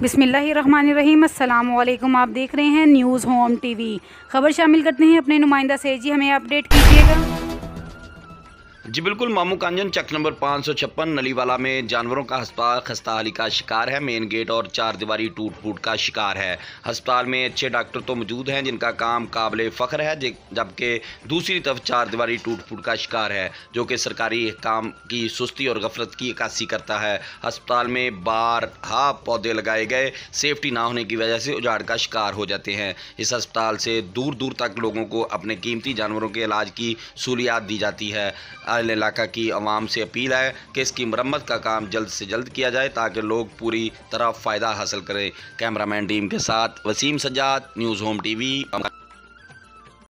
बिस्मिल्लाहिर्रहमानिर्रहीम। अस्सलाम वालेकुम। आप देख रहे हैं न्यूज़ होम टीवी। खबर शामिल करते हैं अपने नुमाइंदा से। जी हमें अपडेट कीजिएगा। जी बिल्कुल, मामू कांजन चक नंबर 556 नलीवाला में जानवरों का अस्पताल खस्ताहाली का शिकार है। मेन गेट और चार दीवारी टूट फूट का शिकार है। अस्पताल में अच्छे डॉक्टर तो मौजूद हैं जिनका काम काबिल फ़ख्र है, जबकि दूसरी तरफ चार दीवारी टूट फूट का शिकार है जो कि सरकारी काम की सुस्ती और गफलत की अक्कासी करता है। अस्पताल में बारहा पौधे लगाए गए सेफ्टी ना होने की वजह से उजाड़ का शिकार हो जाते हैं। इस अस्पताल से दूर दूर तक लोगों को अपने कीमती जानवरों के इलाज की सहूलियात दी जाती है। इलाका की आवाम से अपील है कि इसकी मरम्मत का काम जल्द से जल्द किया जाए ताकि लोग पूरी तरह फ़ायदा हासिल करें। कैमरामैन टीम के साथ Wasim Sajjad, news home TV.